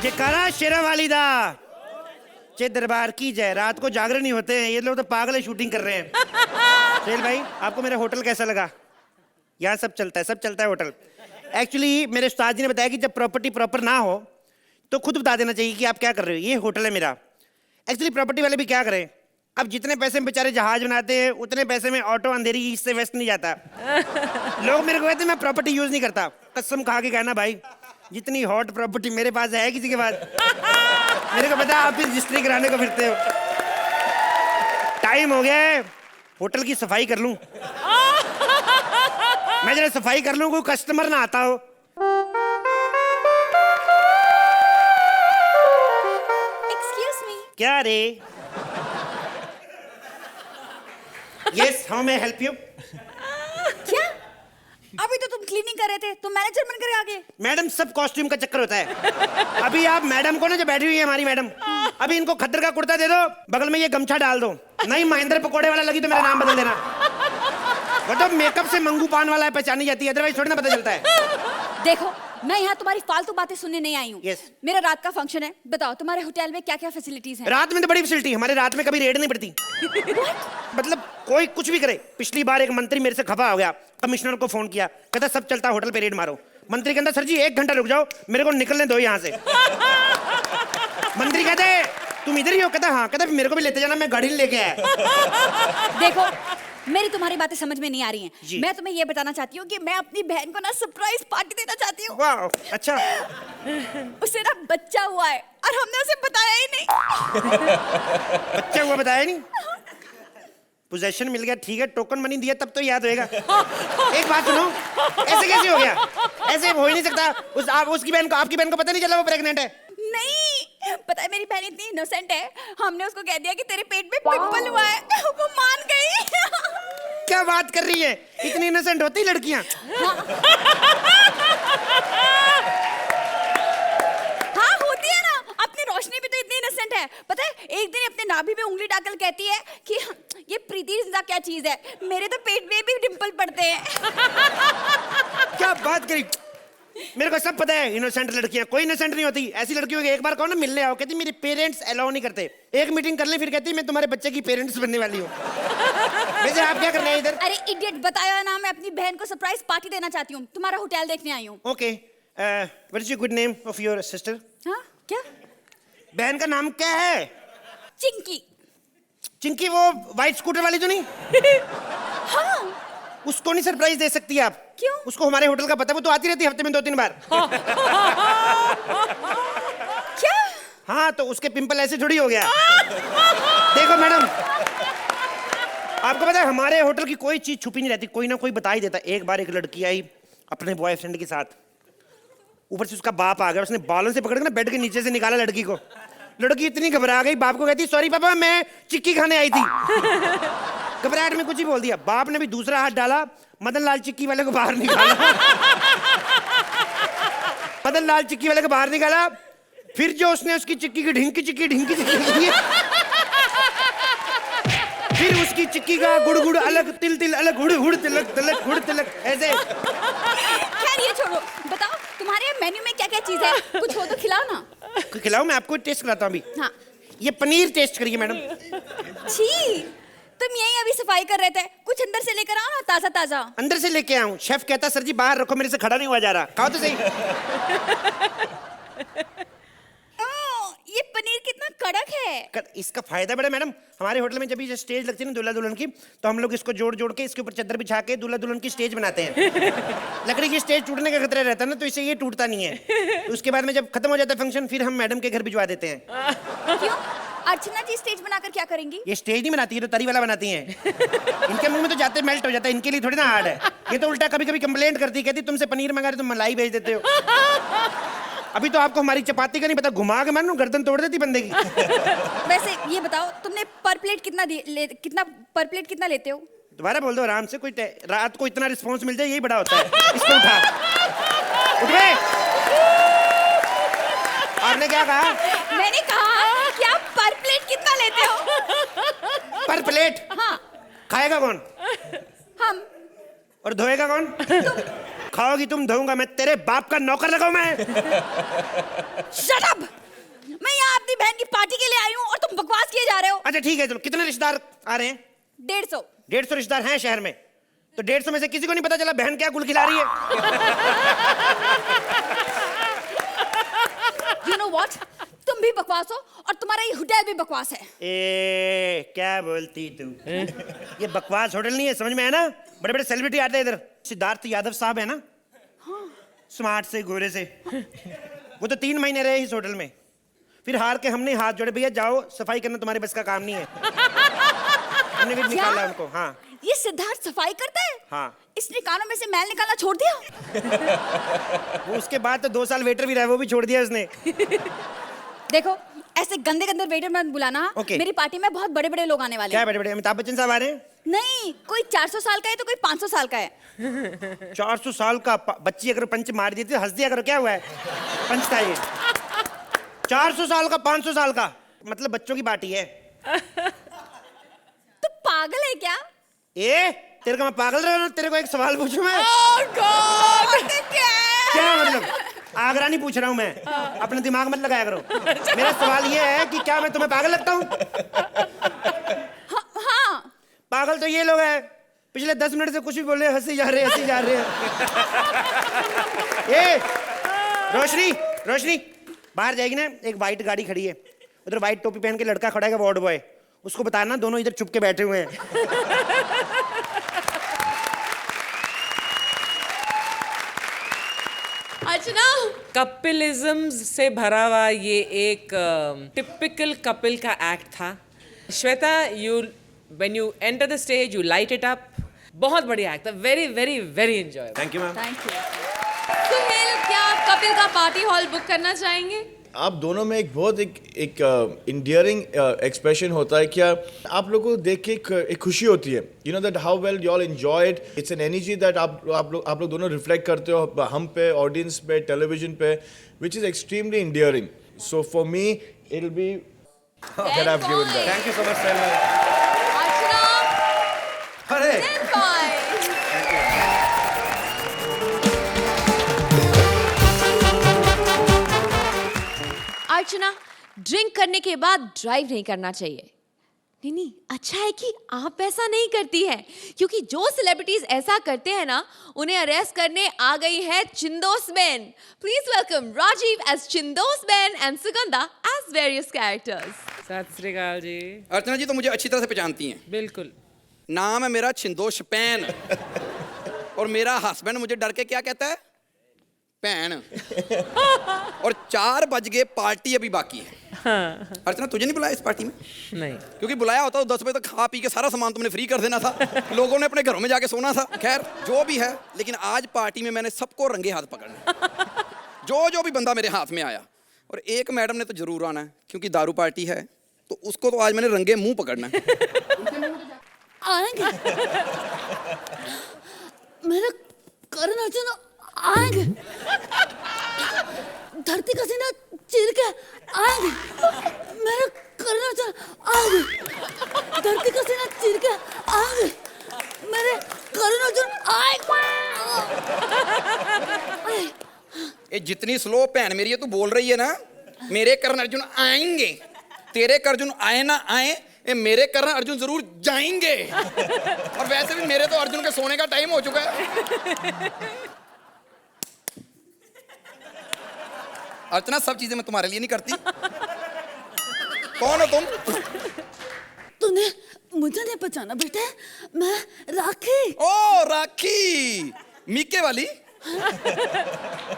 जयकारा शेरा वालिदा, जय दरबार की जय। रात को जागरण नहीं होते हैं ये लोग, तो पागल है शूटिंग कर रहे हैं। सुहेल भाई आपको मेरा होटल कैसा लगा? यहाँ सब चलता है होटल। एक्चुअली मेरे उस्ताद जी ने बताया कि जब प्रॉपर्टी प्रॉपर ना हो तो खुद बता देना चाहिए कि आप क्या कर रहे हो। ये होटल है मेरा। एक्चुअली प्रॉपर्टी वाले भी क्या करें, अब जितने पैसे में बेचारे जहाज बनाते हैं उतने पैसे में ऑटो अंधेरी ईस्ट से वेस्ट नहीं जाता। लोग मेरे को कहते हैं मैं प्रॉपर्टी यूज नहीं करता। कसम खा के कहना भाई, जितनी हॉट प्रॉपर्टी मेरे पास है किसी के पास? मेरे को पता आप भी रजिस्ट्री कराने को फिरते हो। टाइम हो गया है, होटल की सफाई कर लूं। मैं जरा सफाई कर लूं, कोई कस्टमर ना आता हो। Excuse me. क्या रे? Yes, how may I help you? क्या? अभी तो तुम क्लीनिंग कर रहे थे, तुम मैनेजर बनकर आ गए। मैडम सब कॉस्ट्यूम का चक्कर होता है। अभी आप मैडम को ना, जो बैठी हुई है हमारी मैडम, अभी इनको खद्दर का कुर्ता दे दो, बगल में ये गमछा डाल दो। नहीं महेंद्र पकोड़े वाला लगी तो मेरा नाम बदल देना। वो तो मेकअप से मंगू पान वाला है, पहचानी जाती है, अदरवाइज थोड़ी ना पता चलता है। देखो मैं यहाँ तुम्हारी फालतू बातें सुनने नहीं आई हूँ। Yes. मेरा रात का फंक्शन है, बताओ तुम्हारे होटल में क्या क्या फैसिलिटीज हैं? रात में तो बड़ी फैसिलिटी, हमारे रात में कभी रेड नहीं पड़ती। मतलब कोई कुछ भी करे। पिछली बार एक मंत्री मेरे से खफा हो गया, कमिश्नर को फोन किया, कहता सब चलता होटल पे रेड मारो। मंत्री कहता सर जी 1 घंटा रुक जाओ, मेरे को निकलने दो यहाँ से। मंत्री कहते तुम इधर ही हो? कहता हाँ। कहता मेरे को भी लेते जाना, मैं गाड़ी लेके आया। देखो मेरी तुम्हारी बातें समझ में नहीं आ रही हैं। जी। मैं तुम्हें ये बताना चाहती हूँ कि मैं अपनी बहन को ना सरप्राइज पार्टी देना चाहती हूँ। वाह अच्छा। उसे ना बच्चा हुआ है और हमने उसे बताया ही नहीं। बच्चा हुआ बताया नहीं? पोजेशन मिल गया ठीक है, टोकन मनी दिया तब तो याद होएगा। एक बात सुनो, ऐसे कैसे हो गया? ऐसे हो ही नहीं सकता। उसकी बहन को, आपकी बहन को पता नहीं चला वो प्रेग्नेंट है? नहीं पता है, मेरी बहन इतनी इनोसेंट है, हमने उसको कह दिया कि तेरे पेट में पिंपल हुआ है, वो मान गई। क्या बात कर रही है? इतनी इनोसेंट होती लड़कियां? हाँ होती है ना, अपनी रोशनी भी तो इतनी इनोसेंट है। पता है एक दिन अपने नाभि में उंगली डालकर कहती है कि ये प्रीति जिंदा क्या चीज है, मेरे तो पेट में भी डिंपल पड़ते हैं। क्या बात करी? मेरे को सब पता है, इनोसेंट लड़कियां कोई इनोसेंट नहीं होती। ऐसी लड़कियों को एक बार कहो ना मिलने आओ, कहती मेरे पेरेंट्स अलाउ नहीं करते। एक मीटिंग कर ले फिर कहती मैं तुम्हारे बच्चे की पेरेंट्स बनने वाली हूँ। वैसे आप क्या कर रहे हैं इधर? अरे इडियट, बताया ना मैं अपनी बहन को सरप्राइज पार्टी देना चाहती हूँ, तुम्हारा होटल देखने आई हूँ। Okay, what is your good name of your sister? हाँ क्या? बहन का नाम क्या है? चिंकी। चिंकी वो वाइट स्कूटर वाली तो नहीं? हाँ। उसको नहीं सरप्राइज दे सकती आप? क्यों? उसको हमारे होटल का पता है, वो तो आती रहती है हफ्ते में 2-3 बार। क्या? हाँ तो उसके पिंपल ऐसे थोड़ी हो गया। देखो मैडम, आपको पता है हमारे होटल की कोई चीज छुपी नहीं रहती, कोई ना कोई बता ही देता। एक बार एक लड़की आई अपने बॉयफ्रेंड के साथ, ऊपर से उसका बाप आ गया, उसने बालों से पकड़ के ना बेड के नीचे से निकाला लड़की को। लड़की इतनी घबरा गई, बाप को कहती सॉरी पापा मैं चिक्की खाने आई थी। घबराहट में कुछ ही बोल दिया। बाप ने भी दूसरा हाथ डाला, मदन लाल चिक्की वाले को बाहर निकाला। मदन लाल चिक्की वाले को बाहर निकाला, फिर जो उसने उसकी चिक्की की ढिंकी चिक्की फिर उसकी चिक्की का गुड़ गुड़ अलग, तिल तिल अलग, हुड़ हुड़ तिलक तिलक हुड़ तिलक, ऐसे। खैर ये छोड़ो, बताओ तुम्हारे मेन्यू में क्या क्या चीज है, कुछ हो तो खिलाओ ना। खिलाओ, मैं आपको टेस्ट कराता हूँ अभी। हाँ। ये पनीर टेस्ट करिए मैडम। छी, तुम यही अभी सफाई कर रहे थे, कुछ अंदर से लेकर आओ ना, ताजा ताजा। अंदर से लेके आऊं? शेफ कहता सर जी बाहर रखो, मेरे से खड़ा नहीं हुआ जा रहा। खाओ तो सही। ये पनीर कितना कड़क है। इसका फायदा बड़ा मैडम, हमारे होटल में जब ये स्टेज लगती है ना दूल्हा दुल्हन की, तो हम लोग इसको जोड़ जोड़ के इसके ऊपर चादर बिछा के दूल्हा दुल्हन की स्टेज बनाते हैं। लकड़ी की स्टेज टूटने का खतरा रहता है ना, तो इससे ये टूटता नहीं है। तो उसके बाद में जब खत्म हो जाता है फंक्शन, फिर हम मैडम के घर भिजवा देते हैं। क्यों? अर्चना जी स्टेज बनाकर क्या करेंगी? ये स्टेज नहीं बनाती, ये तो तरी वाला बनाती हैं। इनके मुंह में तो जाते मेल्ट हो जाता है, इनके लिए थोड़ी ना हार्ड है। ये तो उल्टा कभी कभी कंप्लेंट करती, कहती तुमसे पनीर मंगा रहे तुम मलाई भेज देते हो। अभी तो आपको हमारी चपाती का नहीं पता, घुमा के मानो गर्दन तोड़ देती बंदे की। वैसे ये बताओ तुमने पर प्लेट कितना लेते हो? दोबारा बोल दो आराम से, कोई रात को इतना रिस्पॉन्स मिल जाए यही बड़ा होता है। इसको उठा, उठ गए। आपने क्या कहा? मैंने कहा कि आप पर प्लेट कितना लेते हो? पर प्लेट? हाँ। खाएगा कौन? हम। और धोएगा कौन? खाओगी तुम, धोऊंगा मैं। तेरे बाप का नौकर लगाऊं मैं? Shut up! मैं यहाँ अपनी बहन की पार्टी के लिए आई हूँ और तुम बकवास किए जा रहे हो। अच्छा ठीक है, चलो कितने रिश्तेदार आ रहे हैं? 150। 150 रिश्तेदार हैं शहर में, तो 150 में से किसी को नहीं पता चला बहन क्या गुल खिला रही है? You know what? तुम भी बकवास हो और तुम्हारा ये होटल भी बकवास है। क्या बोलती तू? ये बकवास होटल नहीं है, समझ में है ना? बड़े बड़े सेलिब्रिटी आते हैं इधर। सिद्धार्थ यादव साहब है ना, स्मार्ट से गोरे से, वो तो 3 महीने रहे इस होटल में, फिर हार के हमने हाथ जोड़े, भैया जाओ सफाई करना तुम्हारे बस का काम नहीं है। हमने भी निकाला उनको। हाँ। ये सिद्धार्थ सफाई करता है? हाँ। इसने कानों में से मैल निकालना छोड़ दिया? वो उसके बाद तो 2 साल वेटर भी रहा, वो भी छोड़ दिया उसने। देखो ऐसे गंदे गंदे वेटर मत बुलाना। Okay. मेरी पार्टी में बहुत बड़े बड़े लोग आने वाले क्या हैं। बड़े बड़े? अमिताभ बच्चन साहब आ रहे हैं? नहीं, कोई 400 साल का है तो कोई 500 साल का है। 400 साल का बच्ची अगर पंच मार दी थी, हंस दिया करो, क्या हुआ है? पंच था ये। 400 साल का, 500 साल का, मतलब बच्चों की पार्टी है। तो पागल है क्या? तेरे को मैं पागल रहा हूँ? तेरे को एक सवाल पूछूं मैं? क्या मतलब? आगरा नहीं पूछ रहा हूँ मैं, अपने दिमाग मत लगाया करो। मेरा सवाल ये है कि क्या मैं तुम्हें पागल लगता हूँ? हाँ। पागल तो ये लोग हैं, पिछले 10 मिनट से कुछ भी बोल रहे हैं, हंसी जा रहे हैं। ए रोशनी, रोशनी बाहर जाएगी ना, एक वाइट गाड़ी खड़ी है, उधर वाइट टोपी पहन के लड़का खड़ा है वार्ड बॉय, उसको बताना दोनों इधर चुप के बैठे हुए हैं। अर्चना, कपिलिज्म से भरा हुआ ये एक टिपिकल कपिल का एक्ट था। Shweta, when you enter the stage, you light it up. बहुत बढ़िया एक्ट था, very very very enjoyable. Thank you ma'am. Suhail, क्या आप कपिल का पार्टी हॉल बुक करना चाहेंगे? आप दोनों में एक बहुत एक इंडियरिंग एक्सप्रेशन होता है। क्या आप लोगों को देख के एक खुशी होती है, you know that how well you all enjoy it. It's an energy that आप लोग दोनों रिफ्लेक्ट करते हो हम पे, ऑडियंस पे, टेलीविजन पे, which is extremely endearing. So for me it will be that I have given that. Thank you so much sir. अरे अर्चना, ड्रिंक करने के बाद ड्राइव नहीं करना चाहिए। नहीं, अच्छा है कि आप ऐसा नहीं करती हैं, क्योंकि जो सेलिब्रिटीज ऐसा करते हैं ना, उन्हें अरेस्ट करने आ गई है Chindos Ben. Please welcome Rajiv as Chindos Ben and Sugandha as various characters. Sat Sri अकाल जी। अर्चना जी तो मुझे अच्छी तरह से पहचानती हैं। बिल्कुल। नाम है मेरा छिंदोश पैन, और मेरा हस्बैंड मुझे डर के क्या कहता है? पैन। और 4 बज गए, पार्टी अभी बाकी है। हाँ। अर्चना तुझे नहीं बुलाया इस पार्टी में? नहीं, क्योंकि बुलाया होता तो 10 बजे तक खा पी के सारा सामान तुमने फ्री कर देना था, लोगों ने अपने घरों में जाके सोना था। खैर जो भी है, लेकिन आज पार्टी में मैंने सबको रंगे हाथ पकड़ना। जो भी बंदा मेरे हाथ में आया, और एक मैडम ने तो जरूर आना है, क्योंकि दारू पार्टी है, तो उसको तो आज मैंने रंगे मुंह पकड़ना है। आएंगे मेरे करण अर्जुन आएंगे, धरती का सीना चीर के आएंगे, मेरे करण अर्जुन आएंगे, धरती का सीना चीर के आएंगे, मेरे करण अर्जुन आएंगे। ये जितनी स्लो भैन मेरी है तू बोल रही है ना, मेरे करण अर्जुन आएंगे, तेरे करण अर्जुन आए ना आए, ये मेरे करण अर्जुन जरूर जाएंगे। और वैसे भी मेरे तो अर्जुन के सोने का टाइम हो चुका है। अर्चना सब चीजें मैं तुम्हारे लिए नहीं करती। कौन हो तुम? तूने मुझे नहीं पहचाना बेटे, मैं राखी। ओ राखी, मीके वाली?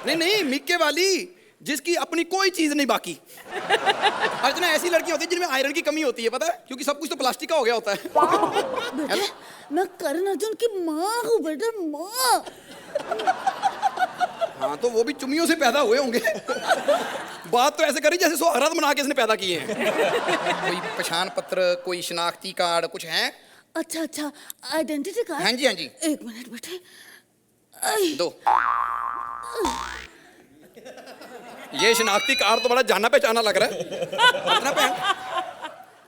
नहीं मीके वाली, जिसकी अपनी कोई चीज नहीं बाकी। अर्चना ऐसी लड़की होती है जिनमें आयरन की कमी होती है, पता है, क्योंकि सब कुछ तो प्लास्टिक का हो गया होता है। बेटे मैं करण अर्जुन की माँ हूँ बेटे, माँ। हाँ तो वो भी चुम्मियों से पैदा हुए होंगे। बात तो ऐसे करी जैसे सुहागरात मना के इसने पैदा किए हैं। कोई पहचान पत्र, कोई शनाख्ती कार्ड कुछ है? अच्छा आइडेंटिटी कार्ड। हाँ जी हाँ जी। 1 मिनट बेटे। दो। ये शनाख्ती कार्ड तो बड़ा जाना पहचाना लग रहा है। अपना पहन।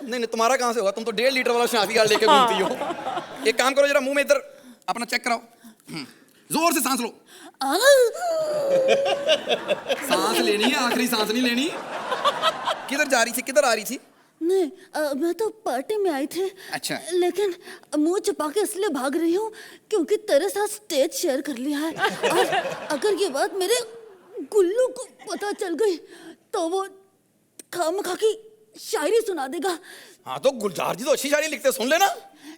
नहीं तुम्हारा कहाँ से होगा, तुम तो 1.5 लीटर वाला शनाख्ती कार्ड लेके घूमती हो। एक काम करो, जरा मुंह में इधर अपना चेक कराओ, जोर से सांस लो। सांस लेनी है, आखिरी सांस नहीं लेनी। किधर जा रही थी, किधर आ रही थी? नहीं मैं तो पार्टी में आई थी। अच्छा। लेकिन मुंह छुपा के इसलिए भाग रही हूँ क्योंकि तेरे साथ स्टेज शेयर कर लिया है, और अगर ये बात मेरे गुल्लू को पता चल गई तो वो खामखा की शायरी सुना देगा। हाँ तो गुलजार जी तो अच्छी शायरी लिखते, सुन लेना।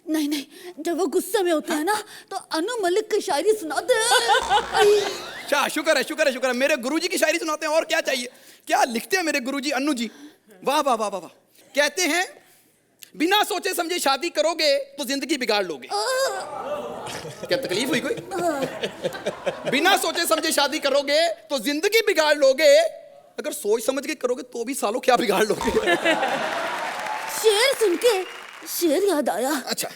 नहीं जब वो गुस्से में होते हैं ना तो अनु मलिक की शायरी सुना दे। शुक्र है मेरे गुरुजी की शायरी सुनाते हैं, और क्या चाहिए। क्या लिखते हैं मेरे गुरुजी अनु जी, वाह वाह वाह वाह। कहते हैं बिना सोचे समझे शादी करोगे तो जिंदगी बिगाड़ लोगे। क्या तकलीफ हुई कोई? बिना सोचे समझे शादी करोगे तो जिंदगी बिगाड़ लोगे, अगर सोच समझ के करोगे तो भी सालों क्या बिगाड़ लोगे। शेर सुन के शेर याद आया। अच्छा।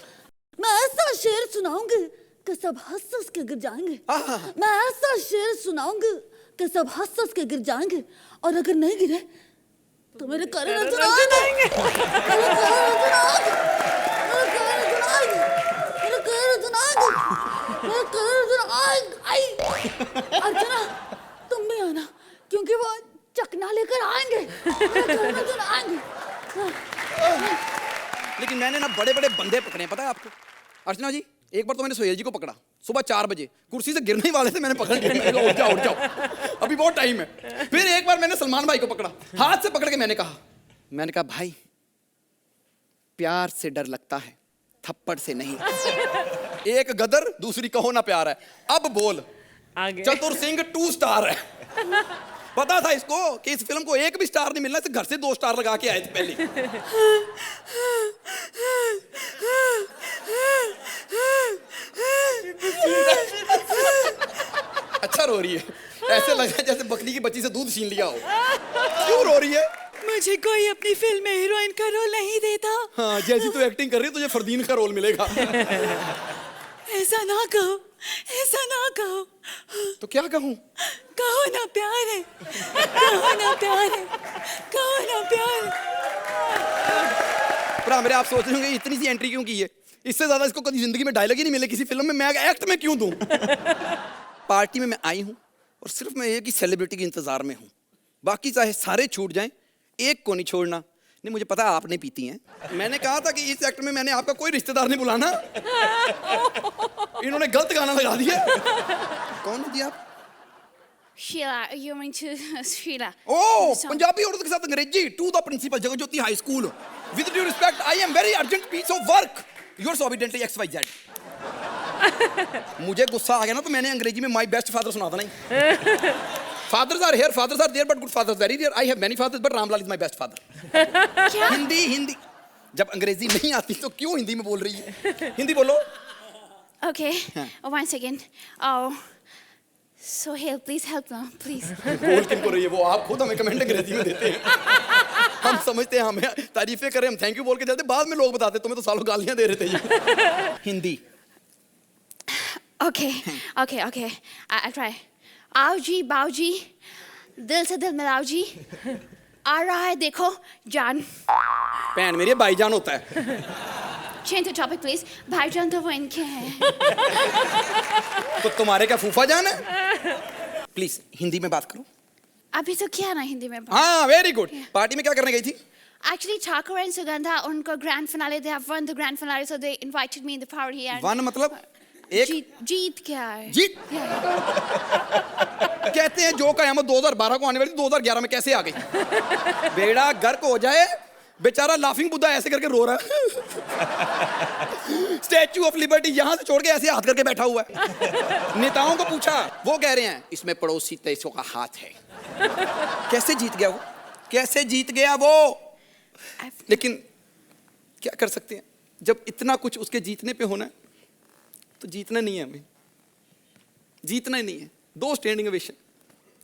मैं ऐसा शेर सुनाऊंगी कि सब हंस के गिर जाएंगे। मैं ऐसा शेर सुनाऊंगी कि सब हंस के गिर जाएंगे, और अगर नहीं गिरे तो मेरे करण अर्जुन आएंगे। अर्चना तुम भी आना, क्योंकि वो चकना लेकर आएंगे। लेकिन मैंने ना बड़े बड़े बंदे पकड़े हैं, पता है आपको अर्चना जी? एक बार तो मैंने सोहेल जी को पकड़ा सुबह 4 बजे, कुर्सी से गिरने ही वाले थे, मैंने पकड़ लिया, मैंने कहा उठ जाओ अभी बहुत टाइम है। फिर एक बार मैंने सलमान भाई को पकड़ा, हाथ से पकड़ के मैंने कहा भाई प्यार से डर लगता है, थप्पड़ से नहीं। एक गदर, दूसरी कहो ना प्यार है। अब बोल, आगे चतुर सिंह 2 स्टार है। पता था इसको कि इस फिल्म को 1 भी स्टार नहीं मिलना, इसे घर से 2 स्टार लगा के आए थे पहले। अच्छा रो रही है, ऐसे लग रहा है जैसे बकरी की बच्ची से दूध छीन लिया हो। क्यों रो रही है? मुझे कोई अपनी फिल्म में हीरोइन का रोल नहीं देता। हाँ, जैसी तू एक्टिंग कर रही है तुझे फरदीन का रोल मिलेगा। ऐसा ना कहो, ऐसा ना कहो। तो क्या कहूँ? कहो ना प्यार है, कहो ना प्यार है, कहो ना प्यार है। पर मेरे आप सोच रहे होंगे इतनी सी एंट्री क्यों की है? इससे ज्यादा इसको कभी जिंदगी में डायलॉग ही नहीं मिले किसी फिल्म में, मैं एक्ट में क्यों दूं? पार्टी में मैं आई हूं और सिर्फ मैं एक ही सेलिब्रिटी के इंतजार में हूं, बाकी चाहे सारे छूट जाएं, एक को नहीं छोड़ना। नहीं, मुझे पता है आपने पीती हैं। मैंने कहा था कि इस एक्ट में मैंने आपका कोई रिश्तेदार नहीं बुलाना। इन्होंने गलत गाना लगा दिया। कौन थी आप? Sheila, you mean to Sheila? Oh, Punjabi औरत के साथ अंग्रेजी। To the principal, Jagjyoti high school. With due respect, I am very urgent piece of work. Yours obediently XYZ. मुझे गुस्सा आ गया ना तो मैंने अंग्रेजी में my best father सुना था नहीं। Fathers are here, fathers are there, but good fathers very rare. I have many fathers, but Ramlal is my best father. क्या? हिंदी। जब अंग्रेजी नहीं आती तो क्यों हिंदी में बोल रही है? हिंदी बोलो। Okay, one second. Oh, Sohail, please help now, please. बोल किनको रही है वो? आप खुद हमें कमेंट अंग्रेजी में देते हैं। हम समझते हैं हमें तारीफें करें, हम थैंक यू बोल के चलते, बाद में लोग बताते तुम्हें तो सालों गालियां दे रहे थे ये। हिंदी। Okay, I'll try. आओ जी बाऊ जी, दिल से दिल मिलाओ जी, आ रहा है देखो जान। पैन मेरी भाईजान होता है। Change the topic please. भाईजान तो वो इनके हैं। तो तुम्हारे क्या फूफा जान है? प्लीज हिंदी में बात करो। अभी तो क्या ना हिंदी में बात। हाँ, वेरी गुड। पार्टी में क्या करने गई थी? Actually, Thakur and Sugandha, उनको grand finale, they have won the grand finale, so they invited me in the party. And one मतलब एक जीत क्या है? जीत कहते हैं जो कयामत 2012 को आने वाली 2011 में कैसे आ गई? बेड़ा गर्क हो जाए, बेचारा लाफिंग बुद्धा ऐसे करके रो रहा है। स्टैच्यू ऑफ लिबर्टी यहाँ से छोड़ के ऐसे हाथ करके बैठा हुआ है। नेताओं को पूछा, वो कह रहे हैं इसमें पड़ोसी देशों का हाथ है। कैसे जीत गया वो? कैसे जीत गया वो? लेकिन क्या कर सकते हैं, जब इतना कुछ उसके जीतने पे होना है तो जीतना नहीं है, हमें जीतना ही नहीं है। 2 स्टैंडिंग ओवेशन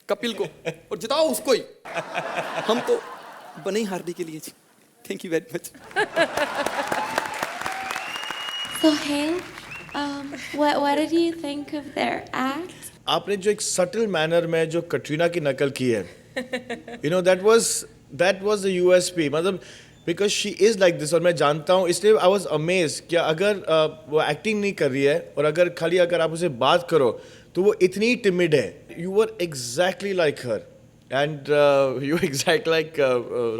कपिल को और जिताओ उसको ही। हम तो बने ही हारने के लिए जी। Thank you very much. Sohail, what did you think of their act? आपने जो एक सटल मैनर में जो कटरीना की नकल की है, you know that was the USP, मतलब because she is like this, और मैं जानता हूँ, इसलिए आई वॉज अमेज कि अगर वो एक्टिंग नहीं कर रही है और अगर खाली अगर आप उसे बात करो तो वो इतनी टिमिड है। You were exactly like her and you exact like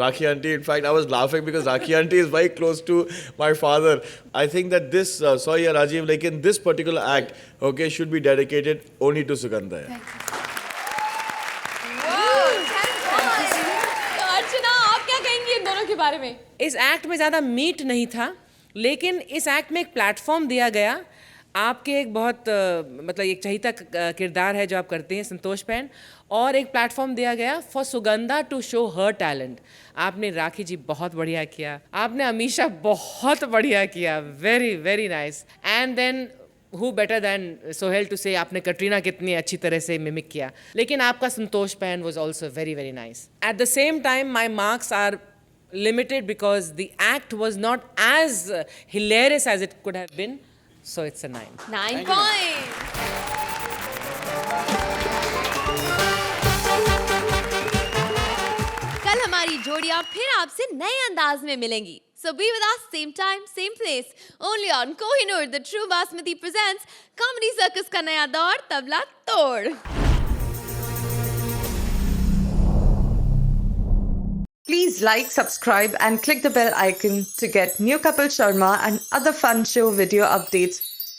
rakhi aunty. In fact, I was laughing because Rakhi aunty is very close to my father. I think that this, sorry Rajiv, like in this particular act, okay, should be dedicated only to Sugandha. के बारे में इस act में ज़्यादा meet नहीं था, लेकिन इस एक्ट में एक प्लेटफॉर्म दिया गया। आपके एक बहुत मतलब एक चहिता किरदार है जो आप करते हैं संतोष पैन, और एक प्लेटफॉर्म दिया गया for Sugandha to show her talent. आपने राखी जी बहुत बढ़िया किया, आपने अमीशा बहुत बढ़िया किया, very very nice. And then who better than Sohail to say आपने कटरीना कितनी अच्छी तरह से मिमिक किया, लेकिन आपका संतोष pan was also very very nice. At the same time, my marks are limited because the act was not as hilarious as it could have been, so it's a 9. 9 points. कल हमारी जोड़ियां फिर आपसे नए अंदाज में मिलेंगी. So be with us, same time, same place, only on Kohinoor. The True Basmati presents Comedy Circus का नया दौर, तबला तोड़. Please Please like, subscribe and click the bell icon to get new Kapil Sharma and other fun show video updates